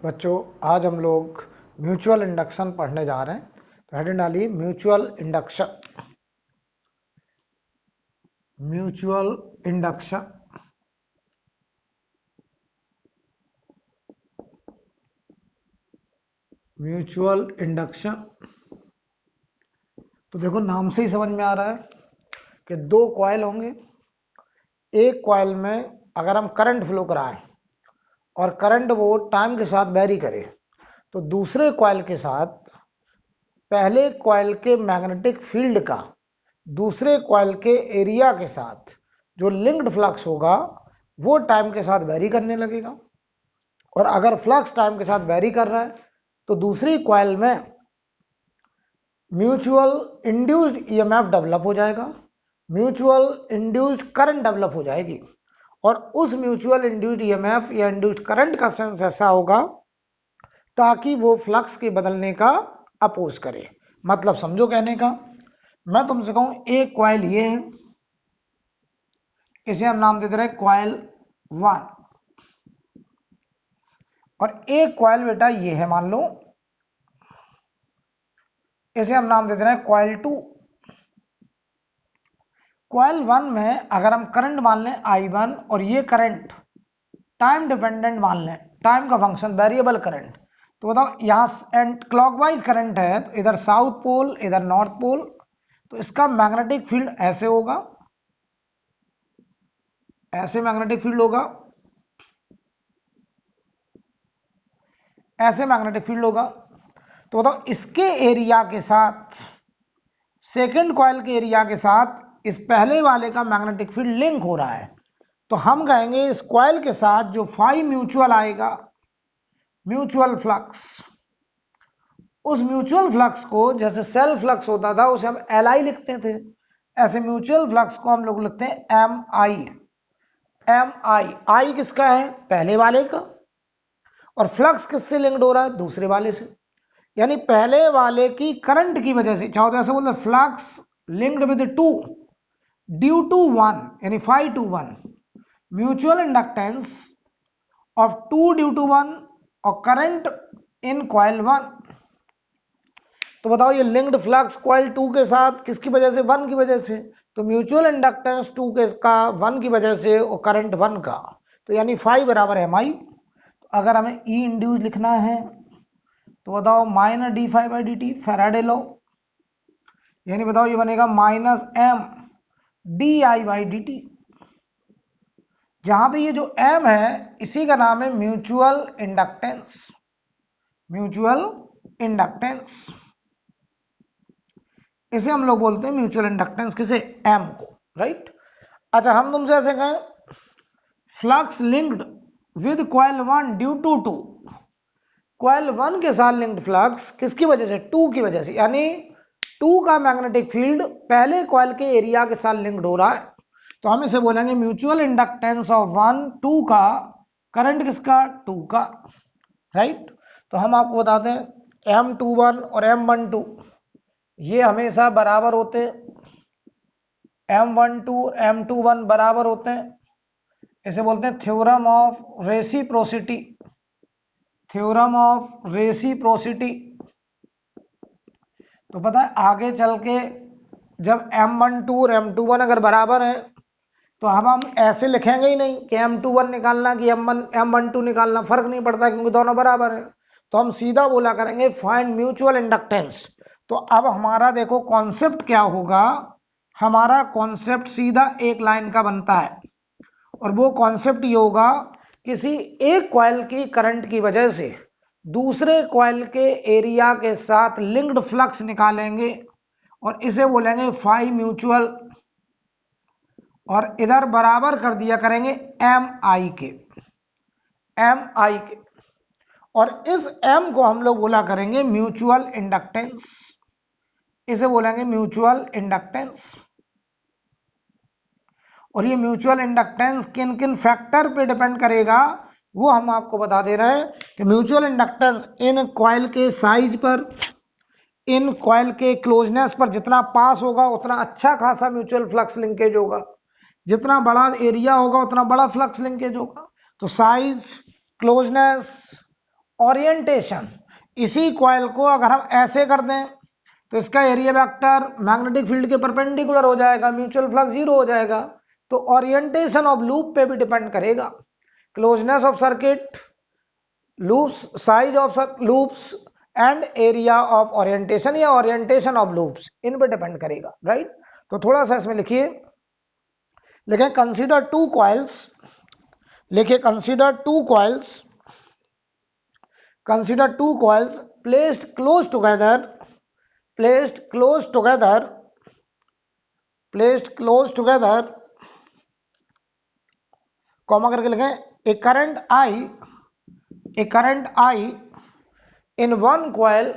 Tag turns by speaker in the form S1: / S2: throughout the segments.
S1: बच्चों, आज हम लोग म्यूचुअल इंडक्शन पढ़ने जा रहे हैं। तो हेडिंग डालिए mutual induction. Mutual induction mutual induction. तो देखो, नाम से ही समझ में आ रहा है कि दो कॉइल होंगे। एक कॉइल में अगर हम करंट फ्लो कराएं और करंट वो टाइम के साथ वेरी करे, तो दूसरे कॉइल के साथ पहले कॉइल के मैग्नेटिक फील्ड का दूसरे कॉइल के एरिया के साथ जो लिंक्ड फ्लक्स होगा वो टाइम के साथ वेरी करने लगेगा। और अगर फ्लक्स टाइम के साथ वेरी कर रहा है तो दूसरी कॉइल में म्यूचुअल इंड्यूस्ड ईएमएफ डेवलप हो जाएगा, म्यूचुअल इंड्यूस्ड करंट डेवलप हो जाएगी। और उस म्यूचुअल इंड्यूस्ड ईएमएफ या इंड्यूस्ड करंट का सेंस ऐसा होगा ताकि वो फ्लक्स के बदलने का अपोज करे। मतलब समझो कहने का, मैं तुमसे कहूं एक कॉइल ये है, इसे हम नाम देते रहे कॉइल 1, और एक कॉइल बेटा ये है, मान लो इसे हम नाम देते रहे कॉइल 2। कॉइल 1 में अगर हम करंट मान लें I1 और ये करंट टाइम डिपेंडेंट मान लें, टाइम का फंक्शन वेरिएबल करंट, तो बताओ यहां क्लॉकवाइज करंट है तो इधर साउथ पोल इधर नॉर्थ पोल, तो इसका मैग्नेटिक फील्ड ऐसे होगा, ऐसे मैग्नेटिक फील्ड होगा, ऐसे मैग्नेटिक फील्ड होगा। तो बताओ इसके एरिया के साथ, सेकेंड कॉइल के एरिया के साथ इस पहले वाले का मैग्नेटिक फील्ड लिंक हो रहा है, तो हम कहेंगे इस कॉइल के साथ जो फाई म्यूचुअल आएगा, म्यूचुअल फ्लक्स, उस म्यूचुअल फ्लक्स को जैसे सेल्फ फ्लक्स होता था उसे हम LI लिखते थे, ऐसे म्यूचुअल फ्लक्स को हम लोग लिखते हैं MI। आई किसका है? पहले वाले का। और फ्लक्स किससे लिंक्ड हो रहा है? दूसरे वाले से। यानी पहले वाले की करंट की वजह से, चाहो तो ऐसे बोलते flux linked with 2 due to 1, यानी phi two 1, mutual inductance of 2 due to 1 और करंट इन कॉइल 1। तो बताओ ये लिंक्ड फ्लक्स कॉइल 2 के साथ किसकी वजह से? 1 की वजह से। तो म्यूचुअल इंडक्टेंस 2 के का 1 की वजह से और करंट 1 का, तो यानी फाई बराबर है MI। तो अगर हमें ई इंड्यूस लिखना है तो बताओ माइनस d∅dt, फैराडे लॉ, यानी बताओ ये बनेगा माइनस M di/dt। जहां पे ये जो M है इसी का नाम है म्यूचुअल इंडक्टेंस। म्यूचुअल इंडक्टेंस, इसे हम लोग बोलते हैं म्यूचुअल इंडक्टेंस, किसे? M को, राइट। अच्छा, हम तुमसे ऐसे कहें flux linked with coil 1 due to 2, coil 1 के साथ लिंक्ड फ्लक्स किसकी वजह से? 2 की वजह से, यानी 2 का मैग्नेटिक फील्ड पहले कॉइल के एरिया के साथ लिंक्ड हो रहा है, तो हम इसे बोलेंगे म्यूचुअल इंडक्टेंस ऑफ 1 2 का, करंट किसका? 2 का, राइट। तो हम आपको बताते हैं M21 और M12 ये हमेशा बराबर होते हैं, M12 और M21 बराबर होते हैं। इसे बोलते हैं theorem of reciprocity, theorem of reciprocity. तो पता है आगे चल के जब M12 और M21 अगर बराबर है तो हम ऐसे लिखेंगे ही नहीं कि M21 निकालना कि M12 निकालना, फर्क नहीं पड़ता क्योंकि दोनों बराबर है। तो हम सीधा बोला करेंगे फाइंड म्यूचुअल इंडक्टेंस। तो अब हमारा देखो कॉन्सेप्ट क्या होगा, हमारा कॉन्सेप्ट सीधा एक लाइन का बनता है, और वो कॉन्सेप्ट ये होगा किसी एक कॉइल की करंट की वजह से दूसरे कॉइल के एरिया के साथ लिंक्ड फ्लक्स निकालेंगे और इसे बोलेंगे फाई म्यूचुअल, और इधर बराबर कर दिया करेंगे MI के, MI के, और इस M को हम लोग बोला करेंगे म्यूचुअल इंडक्टेंस, इसे बोलेंगे म्यूचुअल इंडक्टेंस। और ये म्यूचुअल इंडक्टेंस किन किन फैक्टर पे डिपेंड करेगा वो हम आपको बता दे रहे हैं कि म्यूचुअल इंडक्टेंस इन कॉइल के साइज पर, इन कॉइल के क्लोजनेस पर, जितना पास होगा उतना अच्छा खासा म्यूचुअल फ्लक्स लिंकेज होगा, जितना बड़ा एरिया होगा उतना बड़ा फ्लक्स लिंकेज होगा। तो साइज, क्लोजनेस ओरिएंटेशन, इसी कॉइल को अगर हम ऐसे कर दें तो इसका एरिया वेक्टर मैग्नेटिक फील्ड के परपेंडिकुलर हो जाएगा, म्यूचुअल फ्लक्स 0 हो जाएगा। तो ओरिएंटेशन ऑफ लूप पे भी डिपेंड करेगा, closeness of circuit, loops, size of loops and area of orientation या ओरिएंटेशन ऑफ लूप्स, इन पे डिपेंड करेगा, राइट। तो थोड़ा सा इसमें लिखिए, लिखें कंसीडर टू कॉइल्स, लिखिए consider two coils, consider two coils placed close together, placed close together, placed close together, comma करके लिखें, a current I in one coil,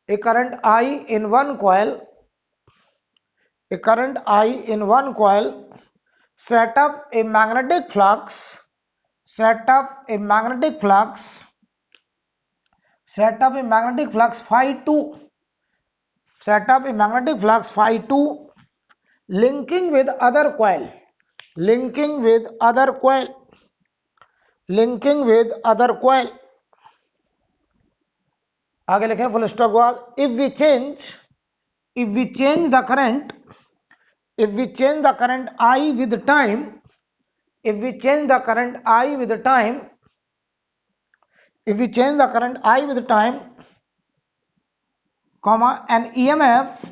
S1: a current I in one coil, a current I in one coil set up a magnetic flux, set up a magnetic flux, set up a magnetic flux phi 2, set up a magnetic flux phi 2 linking with other coil, linking with other coil, linking with other coil, आगे लिखें full stop के बाद, if we change the current, if we change the current I with time, if we change the current I with time, if we change the current I with time, comma, an EMF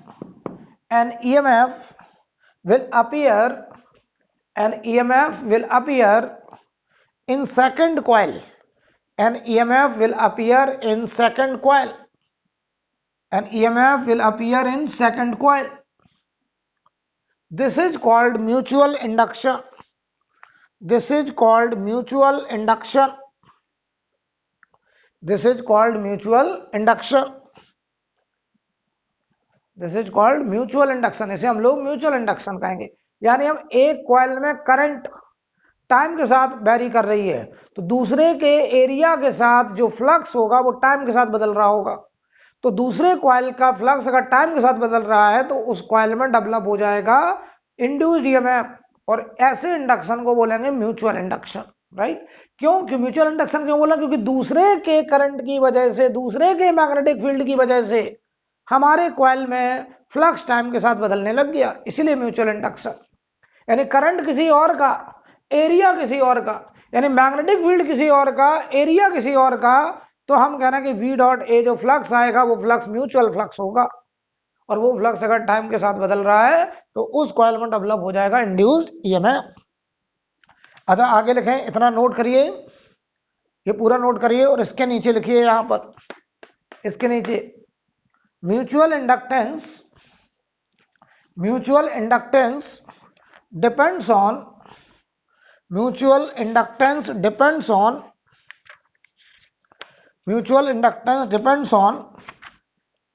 S1: will appear, an EMF will appear in second coil, an EMF will appear in second coil, an EMF will appear in second coil. This is called mutual induction, this is called mutual induction, this is called mutual induction, this is called mutual induction, इसे हम लोग mutual induction कहेंगे। यानी हम एक coil में current time के साथ वेरी कर रही है तो दूसरे के एरिया के साथ जो फ्लक्स होगा वो टाइम के साथ बदल रहा होगा। तो दूसरे कॉइल का फ्लक्स अगर टाइम के साथ बदल रहा है तो उस कॉइल में डेवलप हो जाएगा इंड्यूस्ड ईएमएफ, और ऐसे इंडक्शन को बोलेंगे म्यूचुअल इंडक्शन, राइट। क्यों म्यूचुअल इंडक्शन क्यों बोला? क्योंकि दूसरे के करंट की वजह से, दूसरे के मैग्नेटिक फील्ड की वजह से हमारे कॉइल में फ्लक्स टाइम के साथ बदलने लग गया, इसीलिए म्यूचुअल इंडक्शन। यानी करंट किसी और का, एरिया किसी और का, यानी मैग्नेटिक फील्ड किसी और का, एरिया किसी और का, तो हम कह रहे हैं कि वी डॉट ए जो फ्लक्स आएगा वो फ्लक्स म्यूचुअल फ्लक्स होगा, और वो फ्लक्स अगर टाइम के साथ बदल रहा है तो उस कॉइल में डेवलप हो जाएगा इंड्यूस्ड ईएमएफ। अच्छा आगे लिखें, इतना नोट करिए, ये पूरा नोट करिए और इसके नीचे लिखिए, यहां पर इसके नीचे mutual inductance, mutual inductance depends on, mutual inductance depends on, mutual inductance depends on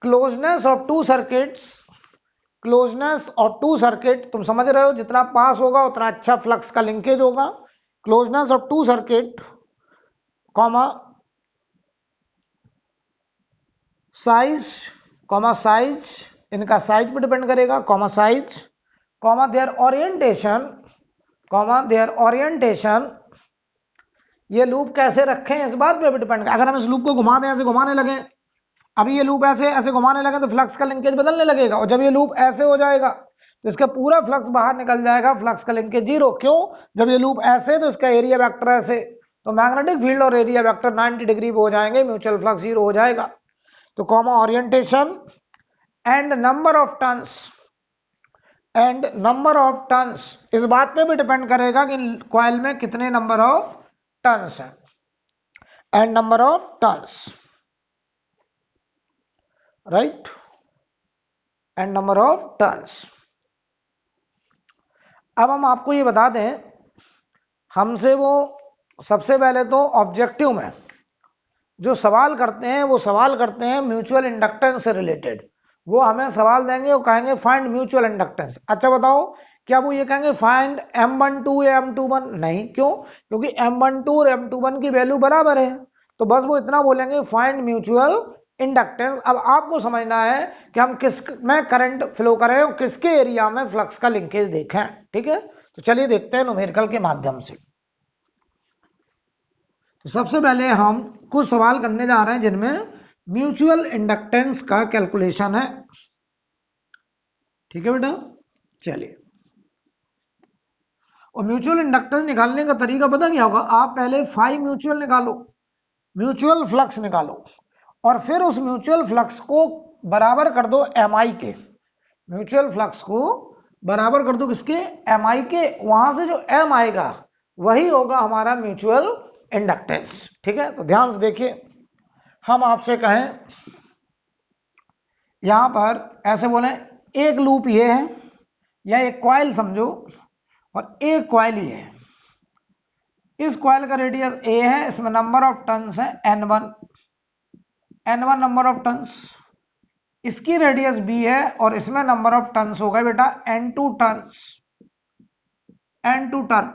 S1: closeness of two circuits, closeness of two circuit, तुम समझ रहे हो, जितना पास होगा उतना अच्छा फ्लक्स का लिंकेज होगा। Closeness of two circuit, comma size, comma size, इनका साइज पे डिपेंड करेगा, comma size, comma their orientation, comma their orientation, ये लूप कैसे रखें इस बात पे भी डिपेंड। अगर हम इस लूप को घुमा दें, ऐसे घुमाने लगे, अभी ये लूप ऐसे ऐसे घुमाने लगे तो फ्लक्स का लिंकेज बदलने लगेगा, और जब ये लूप ऐसे हो जाएगा तो इसका पूरा फ्लक्स बाहर निकल जाएगा, फ्लक्स का लिंकेज जीरो। क्यों? जब ये लूप ऐसे तो इसका एरिया वेक्टर ऐसे, तो मैग्नेटिक फील्ड और एरिया वेक्टर 90 डिग्री पे हो जाएंगे, म्यूचुअल फ्लक्स जीरो हो जाएगा। तो comma orientation and number of turns, and number of turns इस बात पे भी डिपेंड करेगा कि कॉइल में कितने नंबर ऑफ टर्न्स है, and number of turns, right, and number of turns. अब हम आपको ये बता दें, हमसे वो सबसे पहले तो ऑब्जेक्टिव में जो सवाल करते हैं वो सवाल करते हैं म्यूचुअल इंडक्टेंस से रिलेटेड। वो हमें सवाल देंगे, वो कहेंगे फाइंड म्यूचुअल इंडक्टेंस। अच्छा बताओ, क्या वो ये कहेंगे फाइंड M12 या M21? नहीं। क्यों? क्योंकि M12 और M21 की वैल्यू बराबर है, तो बस वो इतना बोलेंगे फाइंड म्यूचुअल इंडक्टेंस। अब आपको समझना है कि हम किस में करंट फ्लो करें और किसके एरिया में फ्लक्स का लिंकेज देखें, ठीक है। तो चलिए देखते हैं न्यूमेरिकल के माध्यम से। तो सबसे पहले हम कुछ सवाल करने जा रहे हैं जिनमें म्यूचुअल इंडक्टेंस का कैलकुलेशन है। ठीक है बेटा, चलिए। और म्यूचुअल इंडक्टेंस निकालने का तरीका पता क्या होगा? आप पहले फाई म्यूचुअल निकालो, म्यूचुअल फ्लक्स निकालो, और फिर उस म्यूचुअल फ्लक्स को बराबर कर दो एम आई के। म्यूचुअल फ्लक्स को बराबर कर दो किसके? एम आई के। वहां से जो एम आएगा वही होगा हमारा म्यूचुअल इंडक्टेंस। ठीक है, तो ध्यान से देखिए, हम आपसे कहें यहां पर ऐसे बोले एक लूप ये है या एक कॉइल समझो, और एक कॉइल ही है। इस कॉइल का रेडियस ए है, इसमें नंबर ऑफ टर्न्स है n1 नंबर ऑफ टर्न्स। इसकी रेडियस बी है और इसमें नंबर ऑफ टर्न्स होगा बेटा n2 टर्न्स, n2 टर्न।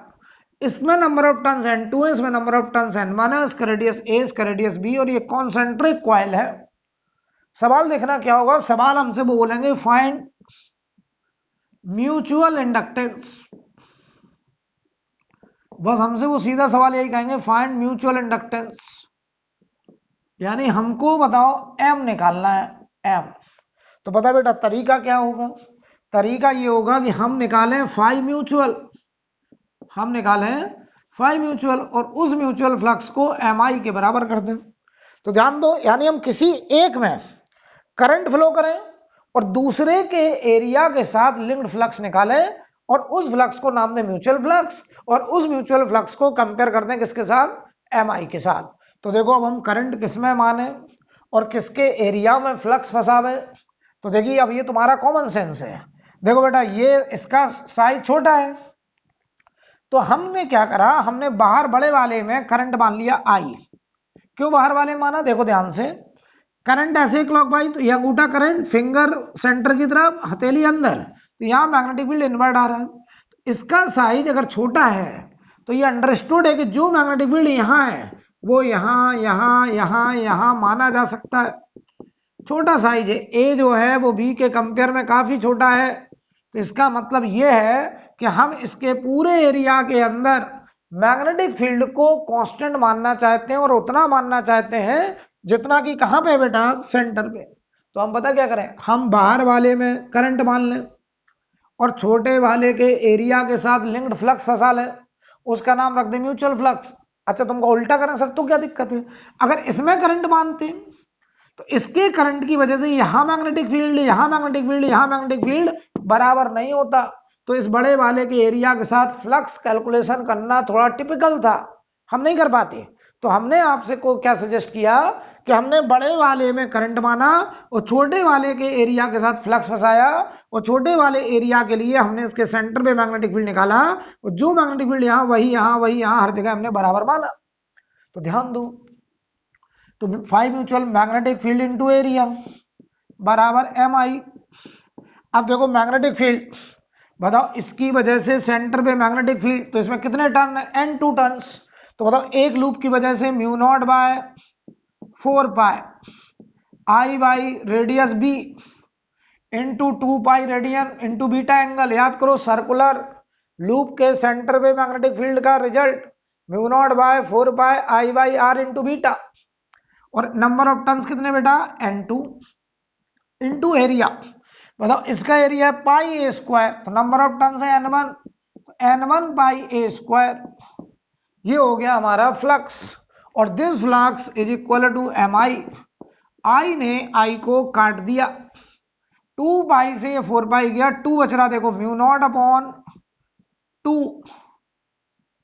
S1: इसमें नंबर ऑफ टर्न्स n2 है, इसमें नंबर ऑफ टर्न्स n1 है। इसका रेडियस a, इसका रेडियस b, और ये कॉन्सेंट्रिक कॉइल है। सवाल देखना क्या होगा? सवाल हमसे वो बोलेंगे फाइंड म्यूचुअल इंडक्टेंस। बस हमसे वो सीधा सवाल यही कहेंगे, फाइंड म्यूचुअल इंडक्टेंस, यानी हमको बताओ m निकालना है, m। तो पता बेटा तरीका क्या होगा? तरीका ये होगा कि हम निकालें फाई म्यूचुअल, हम निकालें फाई म्यूचुअल और उस म्यूचुअल फ्लक्स को एम आई के बराबर कर दें। तो ध्यान दो, यानी हम किसी एक में करंट फ्लो करें और दूसरे के एरिया के साथ लिंक्ड फ्लक्स निकालें और उस फ्लक्स को नाम दें म्यूचुअल फ्लक्स, और उस म्यूचुअल फ्लक्स को कंपेयर कर दें किसके साथ? एम आई के साथ। तो देखो अब हम करंट किसमें माने और किसके एरिया में फ्लक्स फंसावे। तो देखिए अब ये तुम्हारा कॉमन सेंस है। देखो बेटा ये इसका साइज छोटा है, तो हमने क्या करा, हमने बाहर बड़े वाले में करंट मान लिया आई। क्यों बाहर वाले माना? देखो ध्यान से, करंट ऐसे क्लॉकवाइज, तो ये अंगूठा करंट फिंगर सेंटर की तरफ, हथेली अंदर, तो यहां मैग्नेटिक फील्ड इनवर्ट आ रहा है। तो इसका साइज अगर छोटा है तो ये अंडरस्टूड है कि जो मैग्नेटिक फील्ड यहां है वो यहां यहां यहां यहां माना जा सकता है। छोटा साइज है, ए जो है वो बी के कंपेयर में काफी छोटा है। तो इसका मतलब ये है कि हम इसके पूरे एरिया के अंदर मैग्नेटिक फील्ड को कांस्टेंट मानना चाहते हैं, और उतना मानना चाहते हैं जितना कि कहां पे बेटा? सेंटर पे। तो हम पता क्या करें, हम बाहर वाले में करंट मान लें और छोटे वाले के एरिया के साथ लिंक्ड फ्लक्स फंसा लें, उसका नाम रख दें म्यूचुअल फ्लक्स। अच्छा तुमको उल्टा करें सर तो क्या दिक्कत है? अगर इसमें करंट मानते तो इसके करंट की वजह से यहां मैग्नेटिक फील्ड, यहां मैग्नेटिक फील्ड, यहां मैग्नेटिक फील्ड बराबर नहीं होता। तो इस बड़े वाले के एरिया के साथ फ्लक्स कैलकुलेशन करना थोड़ा टिपिकल था, हम नहीं कर पाते। तो हमने आपसे को क्या सजेस्ट किया कि हमने बड़े वाले में करंट माना और छोटे वाले के एरिया के साथ फ्लक्स फंसाया, और छोटे वाले एरिया के लिए हमने इसके सेंटर पे मैग्नेटिक फील्ड निकाला, और जो मैग्नेटिक फील्ड यहां वही यहां वही यहां हर जगह हमने बराबर माना। तो ध्यान दो, तो phi mutual magnetic field into area बराबर एम आई। अब देखो मैग्नेटिक फील्ड बताओ, इसकी वजह से सेंटर पे मैग्नेटिक फील्ड, तो इसमें कितने टर्न है? n2 turns. तो बताओ एक लूप की वजह से mu naught by 4 pi I by radius B into 2 pi radian into beta angle. याद करो सर्कुलर लूप के सेंटर पे मैग्नेटिक फील्ड का result mu naught by 4 pi I by R into beta. और नंबर ऑफ टर्न्स कितने बेटा? n2 into area. बताओ इसका एरिया है पाई ए स्क्वायर, तो नंबर ऑफ टर्न्स है n1, n1 पाई ए स्क्वायर। ये हो गया हमारा फ्लक्स, और this flux is equal to M I. I ने आई को काट दिया, 2 पाई से 4 पाई गया, 2 बच रहा, देखो म्यू नॉट अपॉन 2।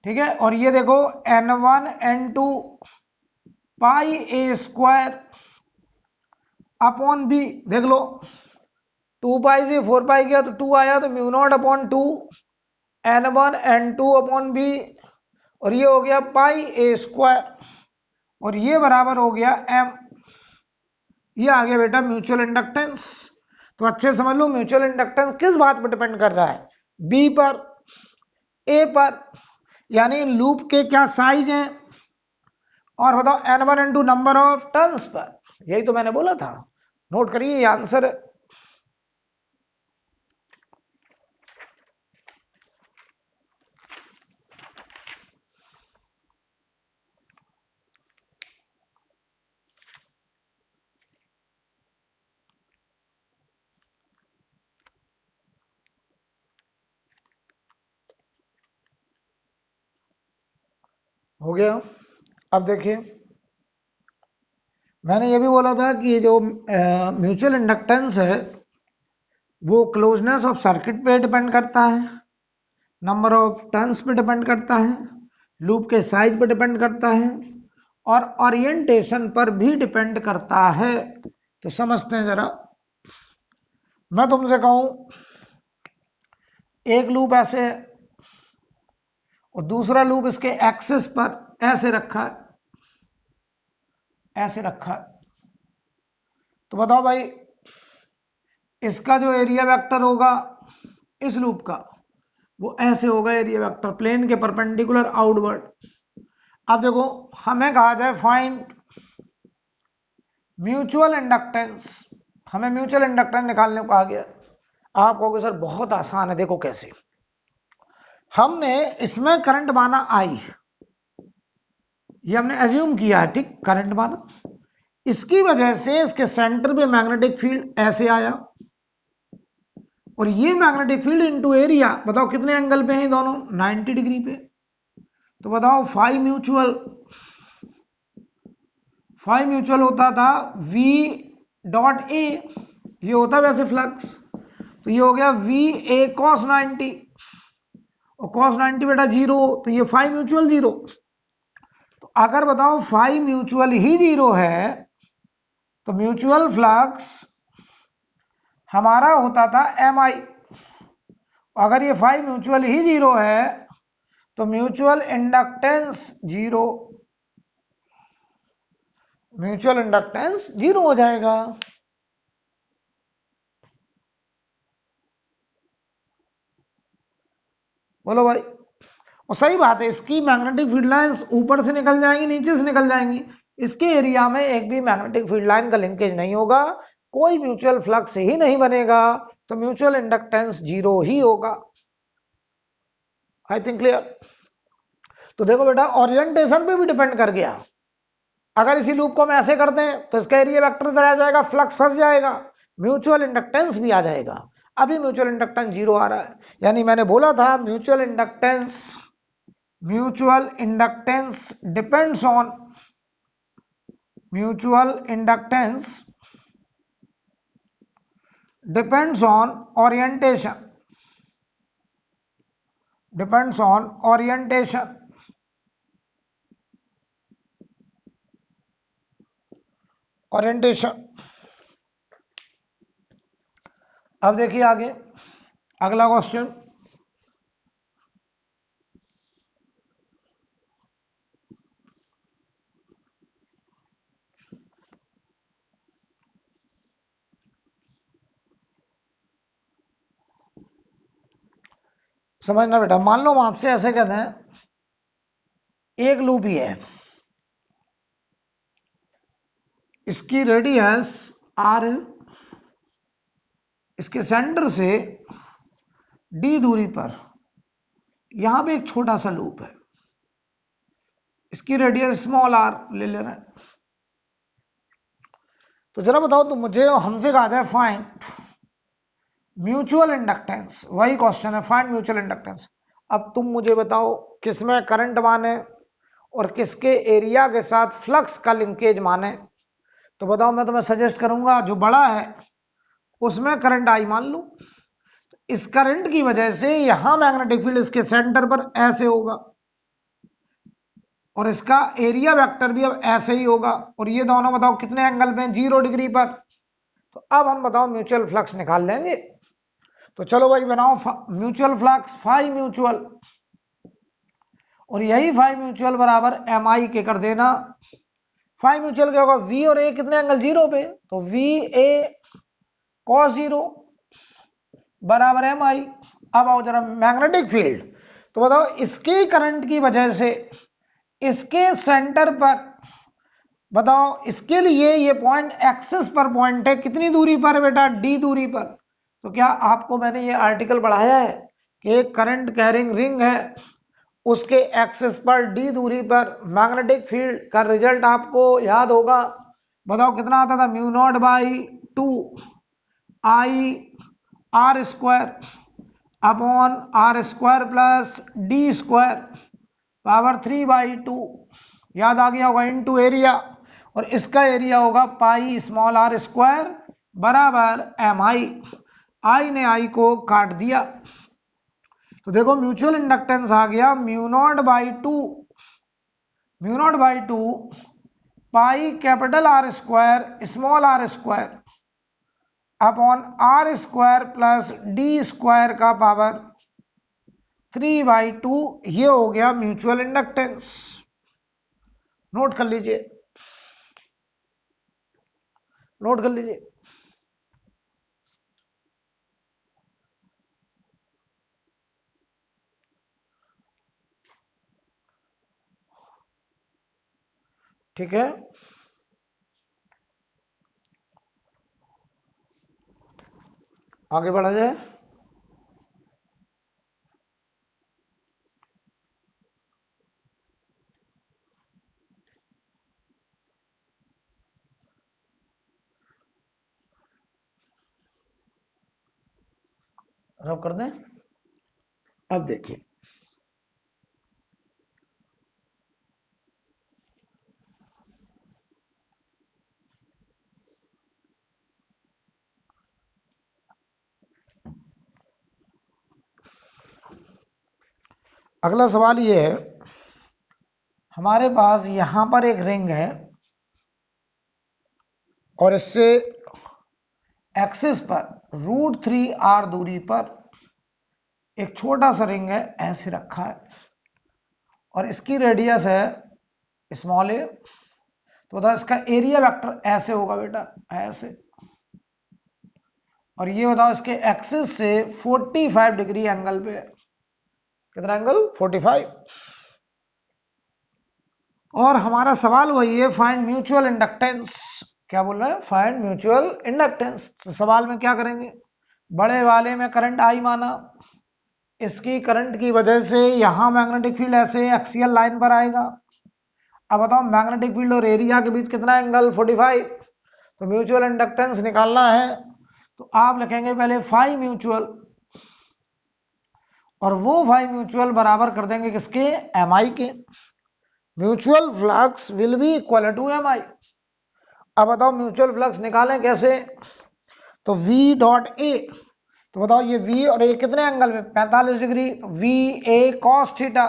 S1: ठीक है, और ये देखो n1 n2 पाई ए स्क्वायर अपॉन बी। देख लो 2 पाई से 4 पाई गया तो 2 आया, तो mu naught upon 2 n1 n2 upon B, और ये हो गया पाई ए स्क्वायर, और ये बराबर हो गया m। ये आ गया बेटा म्यूचुअल इंडक्टेंस। तो अच्छे समझ लो म्यूचुअल इंडक्टेंस किस बात पर डिपेंड कर रहा है? बी पर, ए पर, यानी लूप के क्या साइज हैं, और बताओ n1 n2 number of turns पर। यही तो मैंने बोला था, नोट करिए ये आंसर है। हो गया। अब देखिए, मैंने ये भी बोला था कि ये जो म्यूचुअल इंडक्टेंस है वो क्लोजनेस ऑफ सर्किट पे डिपेंड करता है, नंबर ऑफ टर्न्स पे डिपेंड करता है, लूप के साइज पे डिपेंड करता है और ओरिएंटेशन पर भी डिपेंड करता है। तो समझते हैं जरा। मैं तुमसे कहूं एक लूप ऐसे है और दूसरा लूप इसके एक्सिस पर ऐसे रखा है, ऐसे रखा है, तो बताओ भाई इसका जो एरिया वेक्टर होगा इस लूप का वो ऐसे होगा, एरिया वेक्टर प्लेन के परपेंडिकुलर आउटवर्ड। अब देखो हमें कहा जाए फाइंड म्यूचुअल इंडक्टेंस, हमें म्यूचुअल इंडक्टेंस निकालने को कहा गया। आप कहोगे सर बहुत आसान है, देखो कैसे। हमने इसमें करंट माना आई, ये हमने एज्यूम किया है, ठीक, करंट माना। इसकी वजह से इसके सेंटर पे मैग्नेटिक फील्ड ऐसे आया और ये मैग्नेटिक फील्ड इनटू एरिया, बताओ कितने एंगल पे हैं दोनों, 90 डिग्री पे। तो बताओ फाई म्यूचुअल होता था V डॉट ए, ये होता वैसे फ्लक्स, तो ये हो गया V A cos 90 और cos 90 बेटा जीरो, तो ये फाई म्यूचुअल जीरो। तो अगर बताओ फाई म्यूचुअल ही जीरो है तो म्यूचुअल फ्लक्स हमारा होता था MI। अगर ये फाई म्यूचुअल ही जीरो है तो mutual inductance zero, mutual inductance zero हो जाएगा। बोलो भाई। और सही बात है, इसकी मैग्नेटिक फील्ड लाइंस ऊपर से निकल जाएंगी, नीचे से निकल जाएंगी, इसके एरिया में एक भी मैग्नेटिक फील्ड लाइन का लिंकेज नहीं होगा, कोई म्यूचुअल फ्लक्स ही नहीं बनेगा, तो म्यूचुअल इंडक्टेंस जीरो ही होगा। I think clear. तो देखो बेटा ओरिएंटेशन पे भी डिपेंड कर गया। अगर इसी लूप को हम ऐसे करते हैं तो इसका एरिया वेक्टर इधर आ जाएगा, फ्लक्स फंस जाएगा, म्यूचुअल इंडक्टेंस भी आ जाएगा। अभी म्यूचुअल इंडक्टेंस जीरो आ रहा है, यानी मैंने बोला था mutual inductance depends on orientation, depends on orientation। अब देखिए आगे अगला क्वेश्चन। समझना बेटा, मान लो हम आपसे ऐसे कहते हैं एक लूप ही है, इसकी रेडियस r है, इसके सेंटर से d दूरी पर यहां पे एक छोटा सा लूप है, इसकी रेडियस स्मॉल r ले लेना है। तो जरा बताओ तुम मुझे, हमसे कहा जाए फाइंड म्यूचुअल इंडक्टेंस, वही क्वेश्चन है, फाइंड म्यूचुअल इंडक्टेंस। अब तुम मुझे बताओ किसमें करंट माने और किसके एरिया के साथ फ्लक्स का लिंकेज माने। तो बताओ, मैं तुम्हें सजेस्ट करूंगा जो बड़ा है उसमें करंट आई मान लो, इस करंट की वजह से यहां मैग्नेटिक फील्ड इसके सेंटर पर ऐसे होगा और इसका एरिया वेक्टर भी अब ऐसे ही होगा, और ये दोनों बताओ कितने एंगल पे, 0 डिग्री पर। तो अब हम बताओ म्यूचुअल फ्लक्स निकाल लेंगे। तो चलो भाई बनाओ म्यूचुअल फ्लक्स फाई म्यूचुअल, और यही फाई म्यूचुअल बराबर MI के कर देना। फाई म्यूचुअल क्या होगा, V और A कितने एंगल, जीरो पे, तो VA cos जीरो बराबर MI। अब आओ जरा मैग्नेटिक फील्ड, तो बताओ इसके करंट की वजह से इसके सेंटर पर, बताओ इसके लिए ये पॉइंट एक्सिस पर पॉइंट है, कितनी दूरी पर बेटा, D दूरी पर। तो क्या आपको मैंने ये आर्टिकल पढ़ाया है कि एक करंट कैरिंग रिंग है, उसके एक्सिस पर D दूरी पर मैग्नेटिक फील्ड का रिजल्ट आपको याद होगा। बताओ कितना आता था, mu naught by 2 I r² upon r² plus D²। Power 3/2, याद आ गया होगा, इनटू एरिया, और इसका एरिया होगा पाई स्मॉल आर स्क्वायर बराबर एम आई। आई ने आई को काट दिया, तो देखो म्यूचुअल इंडक्टेंस आ गया म्यू0/2, म्यू0/2 pi capital R square small are square upon R square plus D square का पावर 3/2, ये हो गया म्यूचुअल इंडक्टेंस। नोट कर लीजिए, नोट कर लीजिए। ठीक है, आगे बढ़ा जाए। रब कर दें। अब देखिए, अगला सवाल ये है, हमारे पास यहां पर एक रिंग है और इससे एक्सिस पर √3r दूरी पर एक छोटा सा रिंग है, ऐसे रखा है, और इसकी रेडियस है स्मॉल ए। तो बताओ इसका एरिया वेक्टर ऐसे होगा बेटा, ऐसे, और ये बताओ इसके एक्सिस से 45 डिग्री एंगल पे है। कितना एंगल? 45। और हमारा सवाल वही है, फाइंड म्यूचुअल इंडक्टेंस। क्या बोल रहा है? Find mutual inductance. तो सवाल में क्या करेंगे, बड़े वाले में करंट आई माना, इसकी करंट की वजह से यहां मैग्नेटिक फील्ड ऐसे एक्सियल लाइन पर आएगा। अब बताओ मैग्नेटिक फील्ड और एरिया के बीच कितना एंगल? 45। तो म्यूचुअल इंडक्टेंस निकालना है, तो आप लिखेंगे पहले फाई म्यूचुअल, और वो फाई म्यूचुअल बराबर कर देंगे किसके? एम आई के। Mutual flux will be equal to M I. अब बताओ म्यूचुअल फ्लक्स निकालें कैसे? तो V डॉट ए, तो बताओ ये V और A कितने एंगल में? 45 degree. V A cos theta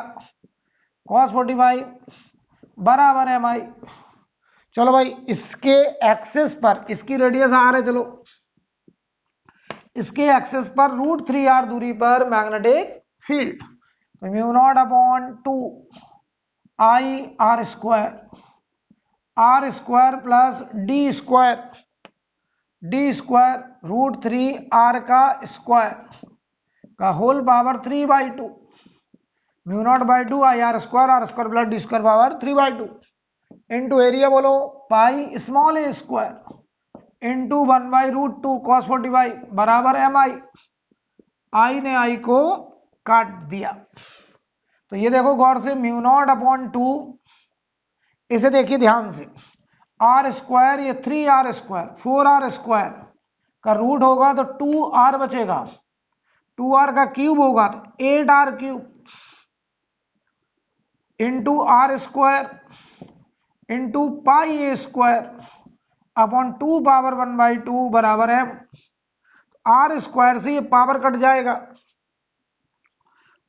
S1: cos 45 बराबर एम आई। चलो भाई, इसके एक्सिस पर, इसकी रेडियस आर है, चलो इसके एक्सिस पर √3r दूरी पर मैग्नेटिक फील्ड, तो म्यू0/2 I R square plus D square √3r का स्क्वायर का होल पावर 3/2, म्यू0/2 I R square plus D square power 3/2 into area बोलो pi small a square into 1/√2 cos 45 बराबर एम आई। आई ने आई को काट दिया, तो ये देखो गौर से, म्यू0/2, इसे देखिए ध्यान से, आर स्क्वायर, ये 3r स्क्वायर 4r स्क्वायर का रूट होगा तो 2r बचेगा, 2r का क्यूब होगा तो 8r cube into R square into pi ए स्क्वायर अपॉन 2 पावर 1/2 बराबर है। आर स्क्वायर से ये पावर कट जाएगा,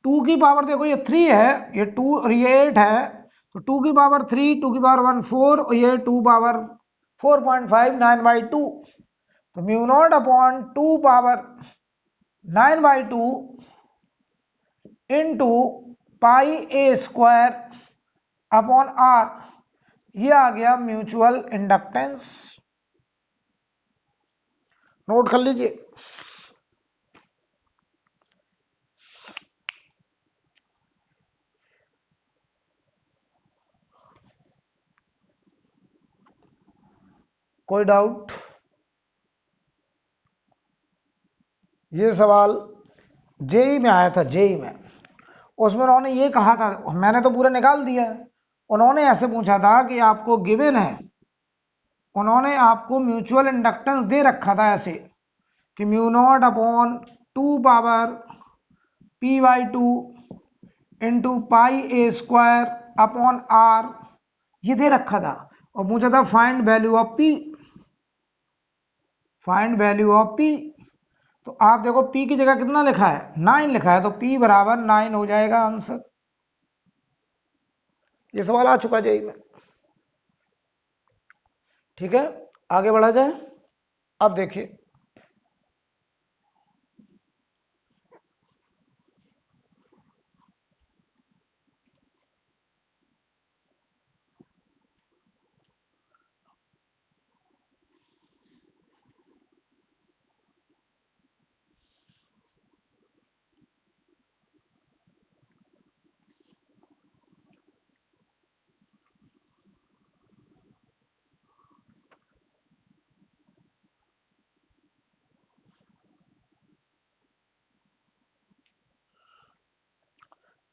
S1: 2 की पावर देखो ये 3 है, ये 2 और ये 8 है, तो 2 की पावर 3, 2 की पावर 1 4, और ये 2 पावर 4.5 9/2, तो म्यू0/2 पावर 9/2 इंटू पाई ए स्क्वायर अपॉन आर, ये आ गया म्यूचुअल इंडक्टेंस। नोट कर लीजिए। कोई डाउट? ये सवाल जेई में आया था, जेई में, उसमें उन्होंने ये कहा था, मैंने तो पूरा निकाल दिया है, उन्होंने ऐसे पूछा था कि आपको गिवन है, उन्होंने आपको म्यूचुअल इंडक्टेंस दे रखा था ऐसे कि म्यू0/2 पावर p/2 इंटू पाई ए स्क्वायर अपॉन आर, ये दे रखा था और मुझे था find value of P, find value of P. तो आप देखो पी की जगह कितना लिखा है, 9 लिखा है, तो पी बराबर 9 हो जाएगा आंसर। ये सवाल आ चुका जेई में। ठीक है, आगे बढ़ा जाए। अब देखिए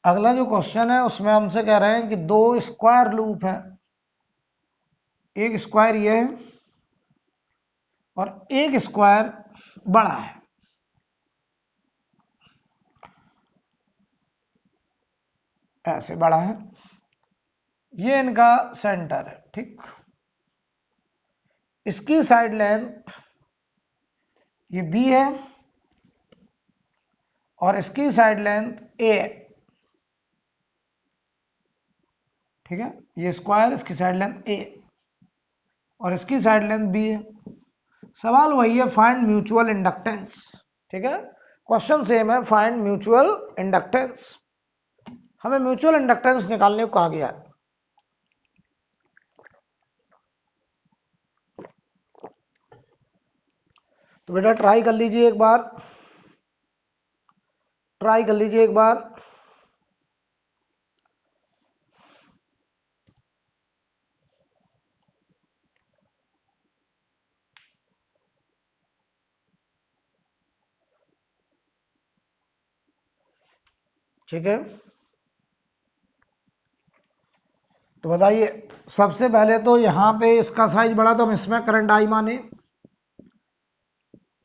S1: अगला जो क्वेश्चन है उसमें हमसे कह रहे हैं कि दो स्क्वायर लूप है, एक स्क्वायर ये है और एक स्क्वायर बड़ा है, ऐसे बड़ा है, ये इनका सेंटर है। ठीक, इसकी साइड लेंथ ये बी है और इसकी साइड लेंथ ए है। ठीक है, ये स्क्वायर, इसकी साइड लेंथ ए और इसकी साइड लेंथ बी है। सवाल वही है, फाइंड म्यूचुअल इंडक्टेंस। ठीक है, क्वेश्चन सेम है, फाइंड म्यूचुअल इंडक्टेंस। हमें म्यूचुअल इंडक्टेंस निकालने को कहा गया है। तो बेटा ट्राई कर लीजिए एक बार, ट्राई कर लीजिए एक बार। ठीक है, तो बताइए, सबसे पहले तो यहां पे इसका साइज बड़ा तो हम इसमें करंट आई माने,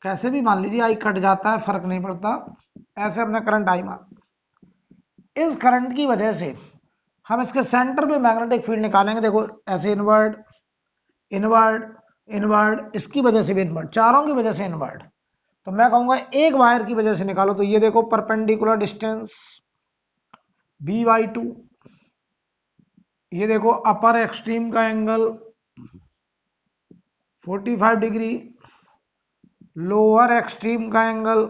S1: कैसे भी मान लीजिए, आई कट जाता है फर्क नहीं पड़ता, ऐसे हमने करंट आई मान। इस करंट की वजह से हम इसके सेंटर पे मैग्नेटिक फील्ड निकालेंगे। देखो ऐसे इनवर्ड इनवर्ड इनवर्ड, इसकी वजह से भी इनवर्ड, चारों की वजह से इनवर्ड। तो मैं कहूंगा एक वायर की वजह से निकालो। तो ये देखो परपेंडिकुलर डिस्टेंस b/2, ये देखो अपर एक्सट्रीम का एंगल 45 डिग्री, लोअर एक्सट्रीम का एंगल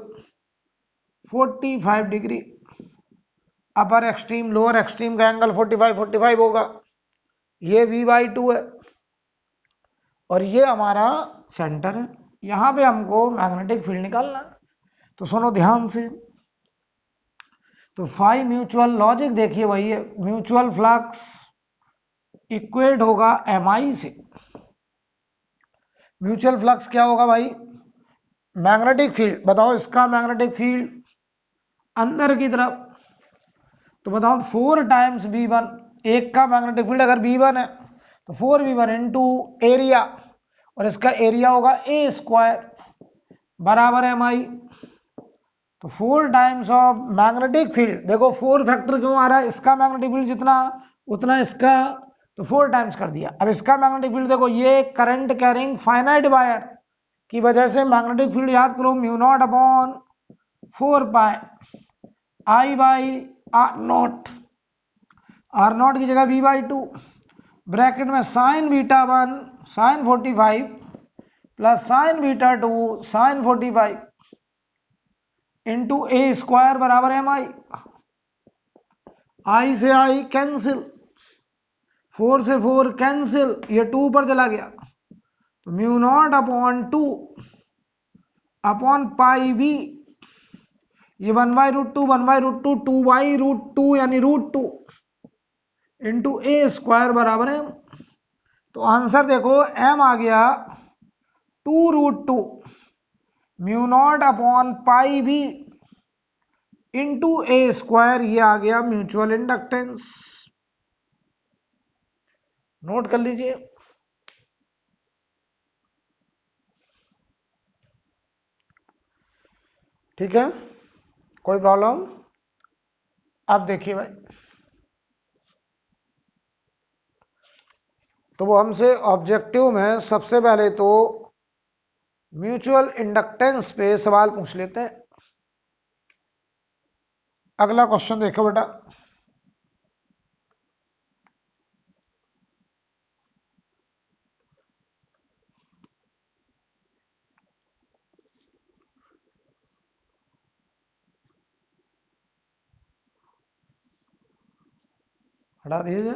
S1: 45 डिग्री, अपर एक्सट्रीम लोअर एक्सट्रीम का एंगल 45 होगा। ये v/2 है और ये हमारा सेंटर है। यहां पे हमको मैग्नेटिक फील्ड निकालना है। तो सुनो ध्यान से, तो फाई म्यूचुअल लॉजिक देखिए वही है, म्यूचुअल फ्लक्स इक्वेट होगा mi से। म्यूचुअल फ्लक्स क्या होगा भाई, मैग्नेटिक फील्ड, बताओ इसका मैग्नेटिक फील्ड अंदर की तरफ, तो बताओ 4 टाइम्स v1, एक का मैग्नेटिक फील्ड अगर v1 है तो 4v1 इंटू एरिया, और इसका एरिया होगा ए स्क्वायर बराबर mi। तो 4 टाइम्स ऑफ मैग्नेटिक फील्ड, देखो 4 फैक्टर क्यों आ रहा है, इसका मैग्नेटिक फील्ड जितना उतना इसका, तो 4 टाइम्स कर दिया। अब इसका मैग्नेटिक फील्ड देखो, ये करंट कैरिंग फाइनाइट वायर की वजह से मैग्नेटिक फील्ड याद करो, mu naught upon 4 pi I by R naught, R naught की जगह v/2, ब्रैकेट में sine beta 1 sine 45 plus sine beta 2 sine 45 into a square बराबर mi। आई से आई कैंसिल, 4 से 4 कैंसिल, ये 2 पर चला गया, तो mu naught upon 2 upon pi v, ये 1/√2 1/√2 2/√2 यानी √2 इंटू ए स्क्वायर बराबर है। तो आंसर देखो m आ गया 2√2 mu naught upon pi v into a square, ये आ गया म्यूचुअल इंडक्टेंस। नोट कर लीजिए। ठीक है, कोई प्रॉब्लम? अब देखिए भाई, तो वो हमसे ऑब्जेक्टिव में सबसे पहले तो म्यूचुअल इंडक्टेंस पे सवाल पूछ लेते हैं। अगला क्वेश्चन देखो बेटा। हटा दीजिए।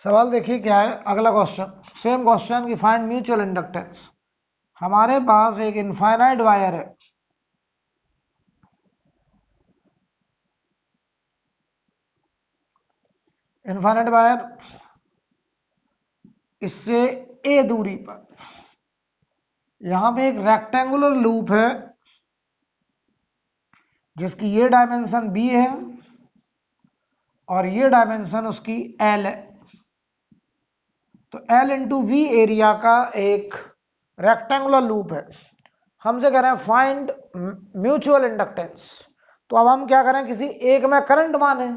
S1: सवाल देखिए क्या है। अगला क्वेश्चन, सेम क्वेश्चन की फाइंड म्यूचुअल इंडक्टेंस। हमारे पास एक इनफाइनाइट वायर है, इनफाइनाइट वायर, इससे ए दूरी पर यहां पे एक रेक्टेंगुलर लूप है जिसकी ये डायमेंशन बी है और ये डायमेंशन उसकी एल है। तो एल इंटू वी एरिया का एक रेक्टेंगुलर लूप है। हमसे कह रहे हैं फाइंड म्यूचुअल इंडक्टेंस। तो अब हम क्या करें, किसी एक में करंट माने